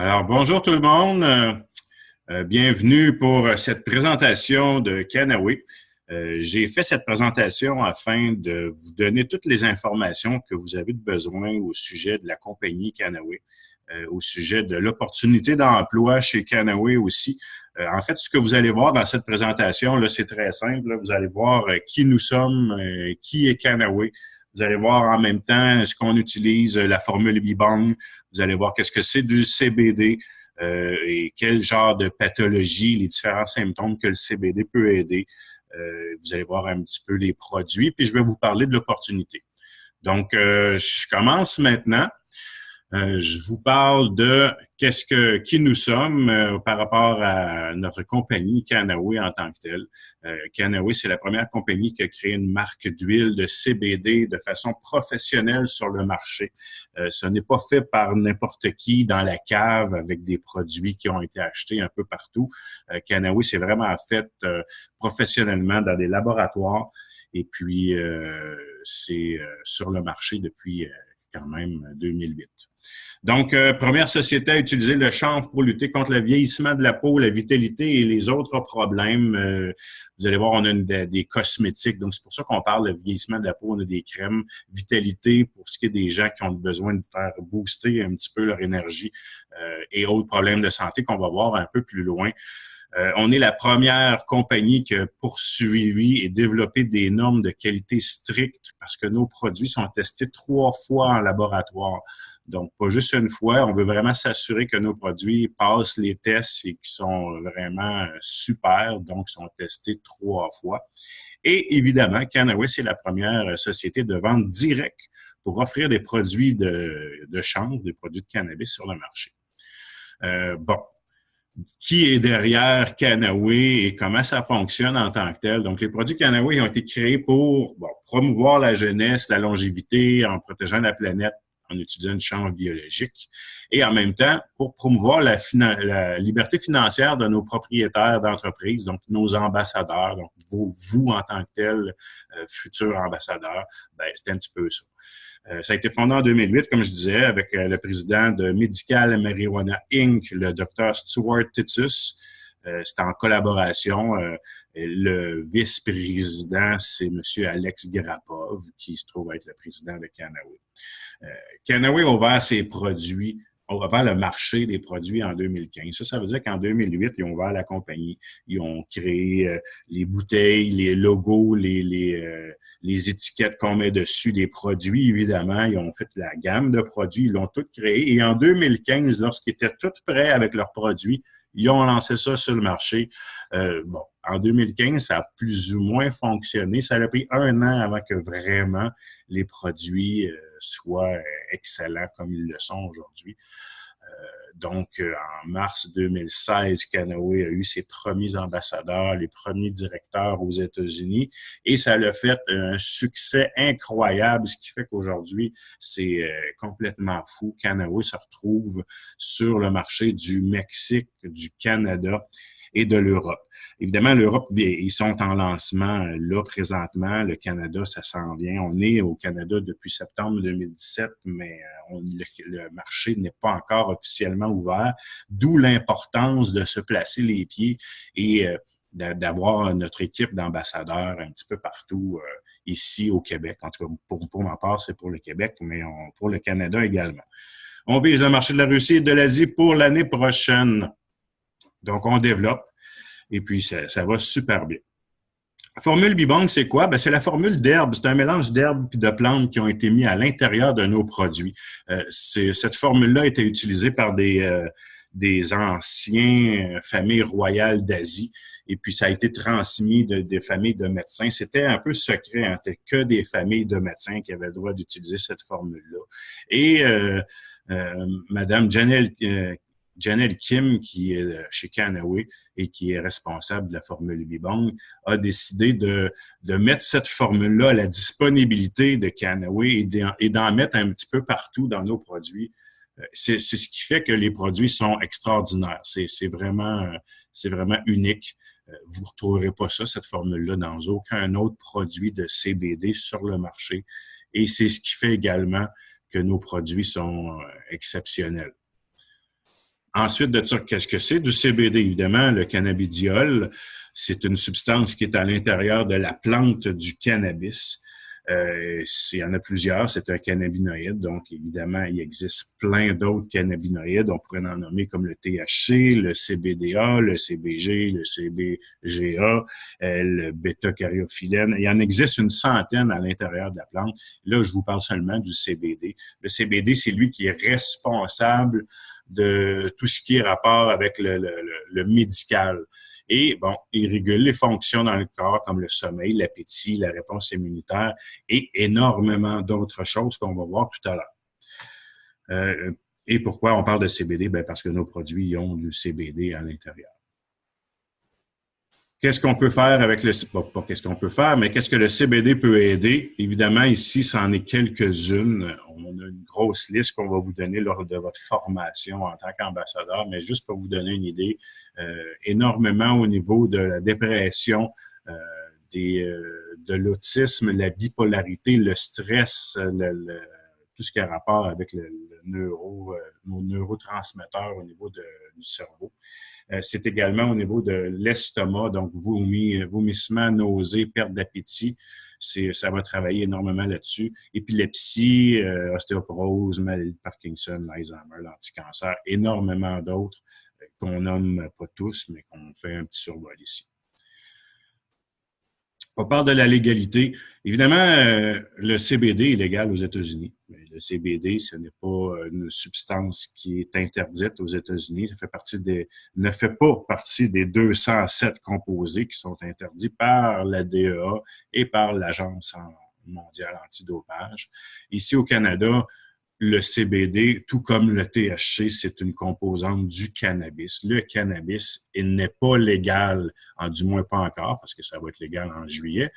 Alors, bonjour tout le monde. Bienvenue pour cette présentation de Canawe. J'ai fait cette présentation afin de vous donner toutes les informations que vous avez besoin au sujet de la compagnie Canawe, au sujet de l'opportunité d'emploi chez Canawe aussi. En fait, ce que vous allez voir dans cette présentation, là, c'est très simple. Là. Vous allez voir qui nous sommes, qui est Canawe. Vous allez voir en même temps ce qu'on utilise, la formule BIBONG. Vous allez voir qu'est-ce que c'est du CBD et quel genre de pathologie, les différents symptômes que le CBD peut aider. Vous allez voir un petit peu les produits, puis je vais vous parler de l'opportunité. Donc, je commence maintenant. Je vous parle de qui nous sommes par rapport à notre compagnie Canawe en tant que telle. Canawe, c'est la première compagnie qui a créé une marque d'huile de CBD de façon professionnelle sur le marché. Ce n'est pas fait par n'importe qui dans la cave avec des produits qui ont été achetés un peu partout. Canawe, c'est vraiment fait professionnellement dans des laboratoires et puis c'est sur le marché depuis quand même 2008. Donc, première société à utiliser le chanvre pour lutter contre le vieillissement de la peau, la vitalité et les autres problèmes. Vous allez voir, on a des cosmétiques. Donc, c'est pour ça qu'on parle de vieillissement de la peau. On a des crèmes vitalité pour ce qui est des gens qui ont besoin de faire booster un petit peu leur énergie et autres problèmes de santé qu'on va voir un peu plus loin. On est la première compagnie qui a poursuivi et développé des normes de qualité strictes parce que nos produits sont testés 3 fois en laboratoire. Donc, pas juste une fois. On veut vraiment s'assurer que nos produits passent les tests et qui sont vraiment super. Donc, sont testés 3 fois. Et évidemment, Canawe, c'est la première société de vente directe pour offrir des produits de chanvre, des produits de cannabis sur le marché. Bon. Qui est derrière Canawe et comment ça fonctionne en tant que tel. Donc, les produits Canawe ont été créés pour promouvoir la jeunesse, la longévité, en protégeant la planète, en utilisant une chanvre biologique, et en même temps pour promouvoir la liberté financière de nos propriétaires d'entreprises, donc nos ambassadeurs, donc vous en tant que tel, futurs ambassadeurs, c'est un petit peu ça. Ça a été fondé en 2008, comme je disais, avec le président de Medical Marijuana Inc., le Dr. Stuart Titus. C'est en collaboration. Le vice-président, c'est M. Alex Grapov, qui se trouve être le président de Canawe. Canawe a ouvert ses produits, a ouvert le marché des produits en 2015. Ça veut dire qu'en 2008, ils ont ouvert la compagnie. Ils ont créé les bouteilles, les logos, les étiquettes qu'on met dessus des produits, évidemment. Ils ont fait la gamme de produits, ils l'ont tout créé. Et en 2015, lorsqu'ils étaient tous prêts avec leurs produits, ils ont lancé ça sur le marché. En 2015, ça a plus ou moins fonctionné. Ça a pris 1 an avant que vraiment les produits soient excellents comme ils le sont aujourd'hui. En mars 2016, Canawe a eu ses premiers ambassadeurs, les premiers directeurs aux États-Unis, et ça a fait un succès incroyable, ce qui fait qu'aujourd'hui, c'est complètement fou. Canawe se retrouve sur le marché du Mexique, du Canada et de l'Europe. Évidemment, l'Europe, ils sont en lancement là présentement. Le Canada, ça s'en vient. On est au Canada depuis septembre 2017, mais le marché n'est pas encore officiellement ouvert, d'où l'importance de se placer les pieds et d'avoir notre équipe d'ambassadeurs un petit peu partout ici au Québec. En tout cas, pour ma part, c'est pour le Québec, mais pour le Canada également. On vise le marché de la Russie et de l'Asie pour l'année prochaine. Donc, on développe et puis ça va super bien. Formule BIBONG, c'est quoi? C'est la formule d'herbes. C'est un mélange d'herbes et de plantes qui ont été mis à l'intérieur de nos produits. Cette formule-là a été utilisée par des anciens familles royales d'Asie. Et puis, ça a été transmis des familles de médecins. C'était un peu secret. Hein? C'était que des familles de médecins qui avaient le droit d'utiliser cette formule-là. Et Madame Janelle Kim, qui est chez Canawe et qui est responsable de la formule BIBONG, a décidé de mettre cette formule-là à la disponibilité de Canawe et d'en mettre un petit peu partout dans nos produits. C'est ce qui fait que les produits sont extraordinaires. C'est vraiment unique. Vous ne retrouverez pas cette formule-là dans aucun autre produit de CBD sur le marché. Et c'est ce qui fait également que nos produits sont exceptionnels. Ensuite de ça, qu'est-ce que c'est du CBD? Évidemment, le cannabidiol, c'est une substance qui est à l'intérieur de la plante du cannabis. Il y en a plusieurs, c'est un cannabinoïde, donc évidemment, il existe plein d'autres cannabinoïdes. On pourrait en nommer comme le THC, le CBDA, le CBG, le CBGA, le bêta-caryophyllène. Il y en existe une centaine à l'intérieur de la plante. Là, je vous parle seulement du CBD. Le CBD, c'est lui qui est responsable de tout ce qui est rapport avec le médical. Et bon, il régule les fonctions dans le corps comme le sommeil, l'appétit, la réponse immunitaire et énormément d'autres choses qu'on va voir tout à l'heure. Et pourquoi on parle de CBD? Ben parce que nos produits ont du CBD à l'intérieur. Qu'est-ce qu'on peut faire avec le... Pas qu'est-ce qu'on peut faire, mais qu'est-ce que le CBD peut aider? Évidemment, ici, c'en est quelques-unes. On a une grosse liste qu'on va vous donner lors de votre formation en tant qu'ambassadeur, mais juste pour vous donner une idée, énormément au niveau de la dépression, de l'autisme, la bipolarité, le stress, tout ce qui a rapport avec nos neurotransmetteurs au niveau du cerveau. C'est également au niveau de l'estomac, donc vomissement, nausées, perte d'appétit. Ça va travailler énormément là-dessus. Épilepsie, ostéoporose, maladie de Parkinson, l'Alzheimer, l'anticancer, énormément d'autres qu'on nomme pas tous, mais qu'on fait un petit survol ici. On parle de la légalité. Évidemment, le CBD est légal aux États-Unis. Le CBD, ce n'est pas une substance qui est interdite aux États-Unis. Ça ne fait pas partie des 207 composés qui sont interdits par la DEA et par l'Agence mondiale antidopage. Ici au Canada, le CBD, tout comme le THC, c'est une composante du cannabis. Le cannabis, il n'est pas légal, du moins pas encore, parce que ça va être légal en juillet.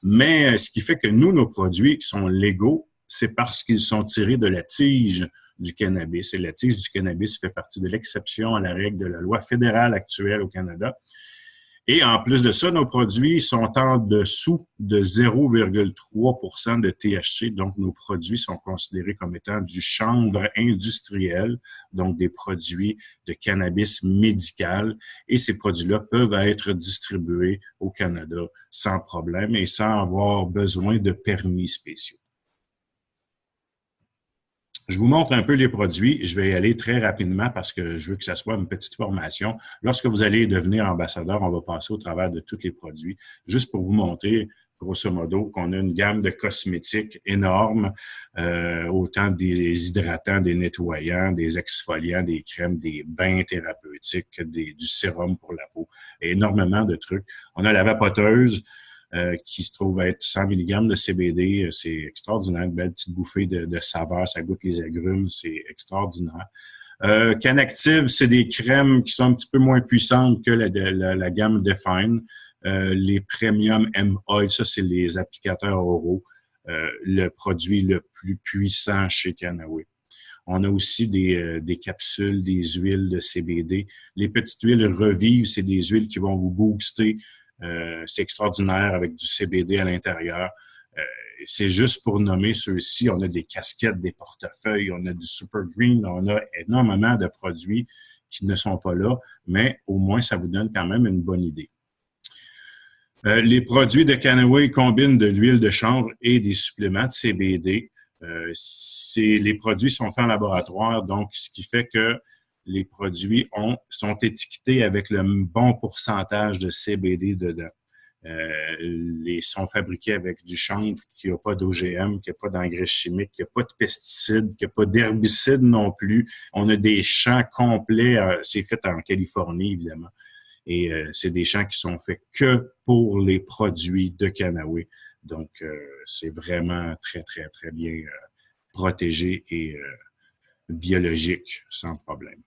Mais ce qui fait que nos produits sont légaux, c'est parce qu'ils sont tirés de la tige du cannabis. Et la tige du cannabis fait partie de l'exception à la règle de la loi fédérale actuelle au Canada. Et en plus de ça, nos produits sont en dessous de 0,3 % de THC. Donc, nos produits sont considérés comme étant du chanvre industriel, donc des produits de cannabis médical. Et ces produits-là peuvent être distribués au Canada sans problème et sans avoir besoin de permis spéciaux. Je vous montre un peu les produits. Je vais y aller très rapidement parce que je veux que ça soit une petite formation. Lorsque vous allez devenir ambassadeur, on va passer au travers de tous les produits, juste pour vous montrer, grosso modo, qu'on a une gamme de cosmétiques énorme, autant des hydratants, des nettoyants, des exfoliants, des crèmes, des bains thérapeutiques, du sérum pour la peau, énormément de trucs. On a la vapoteuse, qui se trouve être 100 mg de CBD. C'est extraordinaire, une belle petite bouffée de saveur, ça goûte les agrumes, c'est extraordinaire. Canactive, c'est des crèmes qui sont un petit peu moins puissantes que la gamme Define. Les Premium M-Oil, ça, c'est les applicateurs oraux, le produit le plus puissant chez Cannaway. On a aussi des capsules, des huiles de CBD. Les petites huiles Revive, c'est des huiles qui vont vous booster. C'est extraordinaire avec du CBD à l'intérieur. C'est juste pour nommer ceux-ci. On a des casquettes, des portefeuilles, on a du Super Green, on a énormément de produits qui ne sont pas là, mais au moins, ça vous donne quand même une bonne idée. Les produits de Cannaway combinent de l'huile de chanvre et des suppléments de CBD. Les produits sont faits en laboratoire, donc ce qui fait que les produits sont étiquetés avec le bon pourcentage de CBD dedans. Sont fabriqués avec du chanvre qui n'a pas d'OGM, qui n'a pas d'engrais chimiques, qui n'a pas de pesticides, qui n'a pas d'herbicides non plus. On a des champs complets, c'est fait en Californie évidemment, et c'est des champs qui sont faits que pour les produits de Cannaway. Donc, c'est vraiment très, très, très bien protégé et biologique sans problème.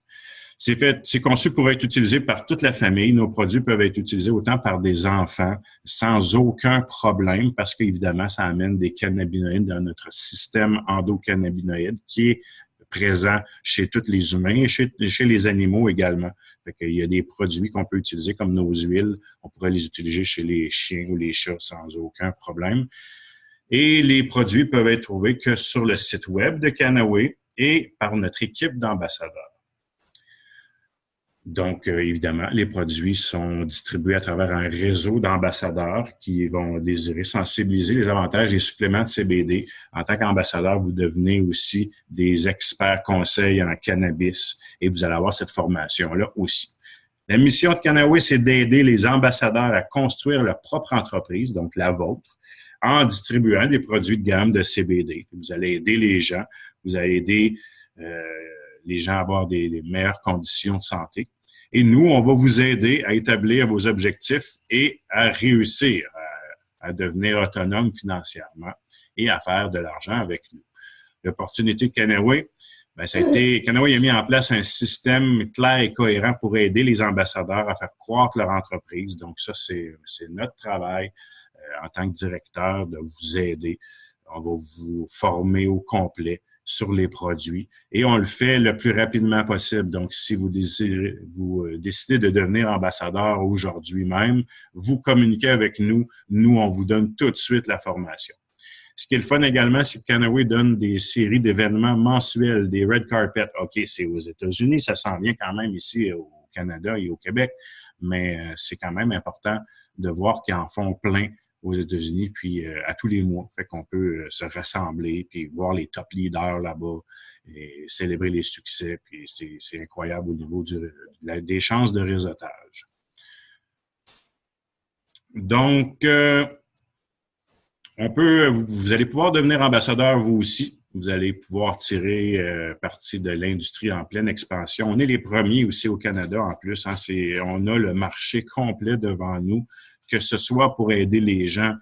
C'est conçu pour être utilisé par toute la famille. Nos produits peuvent être utilisés autant par des enfants sans aucun problème parce qu'évidemment, ça amène des cannabinoïdes dans notre système endocannabinoïde qui est présent chez tous les humains et chez les animaux également. Fait qu'il y a des produits qu'on peut utiliser comme nos huiles. On pourrait les utiliser chez les chiens ou les chats sans aucun problème. Et les produits peuvent être trouvés que sur le site web de Cannaway et par notre équipe d'ambassadeurs. Donc, évidemment, les produits sont distribués à travers un réseau d'ambassadeurs qui vont désirer sensibiliser les avantages des suppléments de CBD. En tant qu'ambassadeur, vous devenez aussi des experts conseils en cannabis et vous allez avoir cette formation-là aussi. La mission de Canaway, c'est d'aider les ambassadeurs à construire leur propre entreprise, donc la vôtre, en distribuant des produits de gamme de CBD. Vous allez aider les gens, vous allez aider les gens à avoir des meilleures conditions de santé. Et nous, on va vous aider à établir vos objectifs et à réussir à devenir autonome financièrement et à faire de l'argent avec nous. L'opportunité de Canaway, Canaway a mis en place un système clair et cohérent pour aider les ambassadeurs à faire croître leur entreprise. Donc ça, c'est notre travail en tant que directeur de vous aider. On va vous former au complet sur les produits et on le fait le plus rapidement possible. Donc, si vous décidez de devenir ambassadeur aujourd'hui même, vous communiquez avec nous. Nous, on vous donne tout de suite la formation. Ce qui est le fun également, c'est que Canaway donne des séries d'événements mensuels, des red carpet. OK, c'est aux États-Unis, ça s'en vient quand même ici au Canada et au Québec, mais c'est quand même important de voir qu'ils en font plein aux États-Unis, puis à tous les mois. Fait qu'on peut se rassembler, puis voir les top leaders là-bas et célébrer les succès, puis c'est incroyable au niveau des chances de réseautage. Donc, vous allez pouvoir devenir ambassadeur vous aussi. Vous allez pouvoir tirer parti de l'industrie en pleine expansion. On est les premiers aussi au Canada en plus. Hein, on a le marché complet devant nous, que ce soit pour aider les gens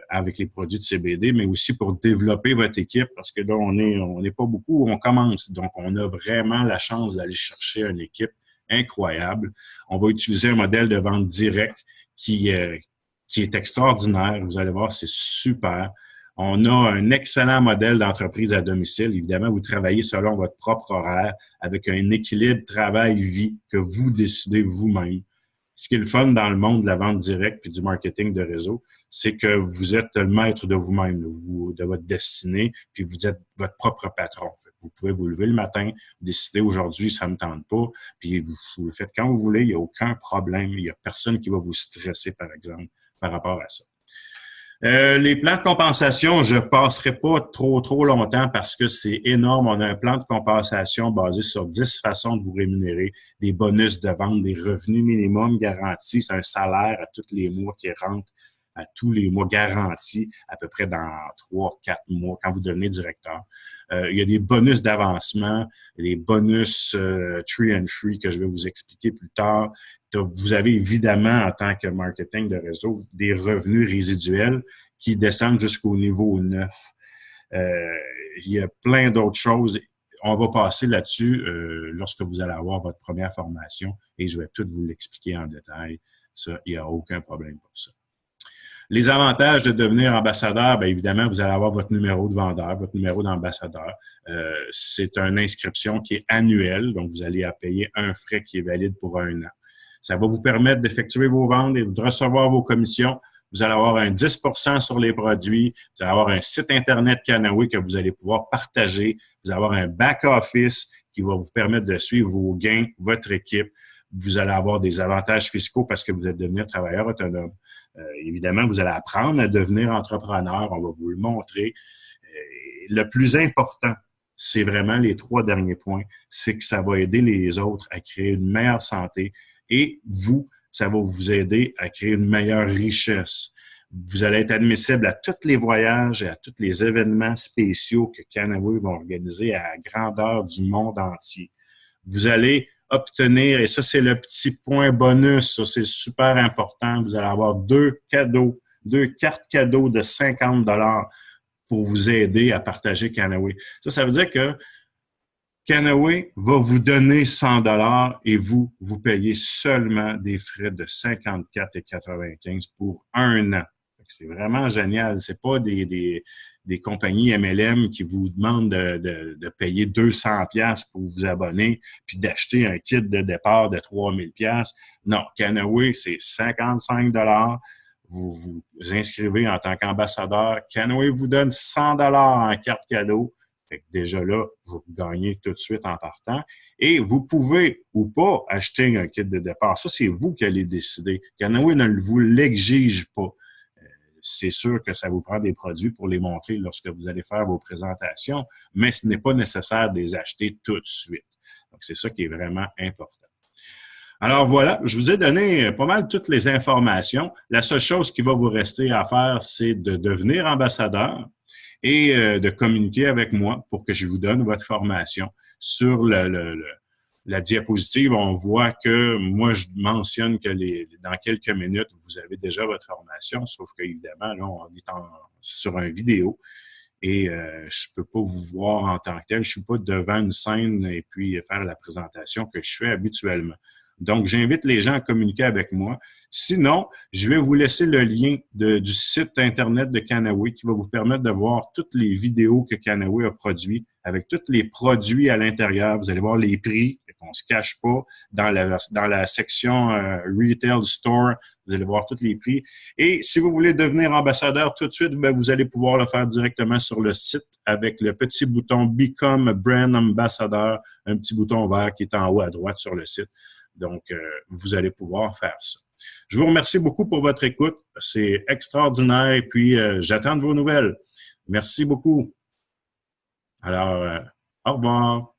avec les produits de CBD, mais aussi pour développer votre équipe, parce que là, on n'est pas beaucoup, on commence. Donc, on a vraiment la chance d'aller chercher une équipe incroyable. On va utiliser un modèle de vente directe qui est extraordinaire. Vous allez voir, c'est super. On a un excellent modèle d'entreprise à domicile. Évidemment, vous travaillez selon votre propre horaire avec un équilibre travail-vie que vous décidez vous-même. Ce qui est le fun dans le monde de la vente directe puis du marketing de réseau, c'est que vous êtes le maître de vous-même, de votre destinée, puis vous êtes votre propre patron. Vous pouvez vous lever le matin, décider aujourd'hui, ça me tente pas, puis vous le faites quand vous voulez, il n'y a aucun problème. Il n'y a personne qui va vous stresser, par exemple, par rapport à ça. Les plans de compensation, je passerai pas trop longtemps parce que c'est énorme. On a un plan de compensation basé sur 10 façons de vous rémunérer, des bonus de vente, des revenus minimum garantis. C'est un salaire à tous les mois qui rentre, à tous les mois garanti, à peu près dans 3-4 mois quand vous devenez directeur. Il y a des bonus d'avancement, des bonus tree and free que je vais vous expliquer plus tard. Vous avez évidemment, en tant que marketing de réseau, des revenus résiduels qui descendent jusqu'au niveau 9. Il y a plein d'autres choses. On va passer là-dessus lorsque vous allez avoir votre première formation et je vais tout vous l'expliquer en détail. Ça, il n'y a aucun problème pour ça. Les avantages de devenir ambassadeur, bien évidemment, vous allez avoir votre numéro de vendeur, votre numéro d'ambassadeur. C'est une inscription qui est annuelle, donc vous allez payer un frais qui est valide pour 1 an. Ça va vous permettre d'effectuer vos ventes et de recevoir vos commissions. Vous allez avoir un 10% sur les produits. Vous allez avoir un site Internet Canaway que vous allez pouvoir partager. Vous allez avoir un back-office qui va vous permettre de suivre vos gains, votre équipe. Vous allez avoir des avantages fiscaux parce que vous êtes devenu travailleur autonome. Évidemment, vous allez apprendre à devenir entrepreneur. On va vous le montrer. Le plus important, c'est vraiment les 3 derniers points. C'est que ça va aider les autres à créer une meilleure santé. Et vous, ça va vous aider à créer une meilleure richesse. Vous allez être admissible à tous les voyages et à tous les événements spéciaux que Canaway va organiser à la grandeur du monde entier. Vous allez obtenir, et ça, c'est le petit point bonus, ça, c'est super important, vous allez avoir 2 cartes cadeaux de 50 $ pour vous aider à partager Canaway. Ça veut dire que Canaway va vous donner 100 $ et vous payez seulement des frais de 54,95 pour 1 an. C'est vraiment génial. C'est pas des compagnies MLM qui vous demandent de payer 200$ pour vous abonner puis d'acheter un kit de départ de 3000$. Non, Canaway, c'est 55 $. Vous vous inscrivez en tant qu'ambassadeur. Canaway vous donne 100 $ en carte cadeau. Fait que déjà là, vous gagnez tout de suite en partant. Et vous pouvez ou pas acheter un kit de départ. Ça, c'est vous qui allez décider. Canaway ne vous l'exige pas. C'est sûr que ça vous prend des produits pour les montrer lorsque vous allez faire vos présentations, mais ce n'est pas nécessaire de les acheter tout de suite. Donc, c'est ça qui est vraiment important. Alors voilà, je vous ai donné pas mal toutes les informations. La seule chose qui va vous rester à faire, c'est de devenir ambassadeur et de communiquer avec moi pour que je vous donne votre formation. Sur la diapositive, on voit que moi, je mentionne que dans quelques minutes, vous avez déjà votre formation, sauf qu'évidemment, là, on est sur une vidéo et je peux pas vous voir en tant que tel. Je suis pas devant une scène et puis faire la présentation que je fais habituellement. Donc, j'invite les gens à communiquer avec moi. Sinon, je vais vous laisser le lien du site Internet de Canaway qui va vous permettre de voir toutes les vidéos que Canaway a produites avec tous les produits à l'intérieur. Vous allez voir les prix, on se cache pas. Dans la section Retail Store, vous allez voir tous les prix. Et si vous voulez devenir ambassadeur tout de suite, bien, vous allez pouvoir le faire directement sur le site avec le petit bouton Become Brand Ambassador, un petit bouton vert qui est en haut à droite sur le site. Donc, vous allez pouvoir faire ça. Je vous remercie beaucoup pour votre écoute. C'est extraordinaire. Et puis, j'attends de vos nouvelles. Merci beaucoup. Alors, au revoir.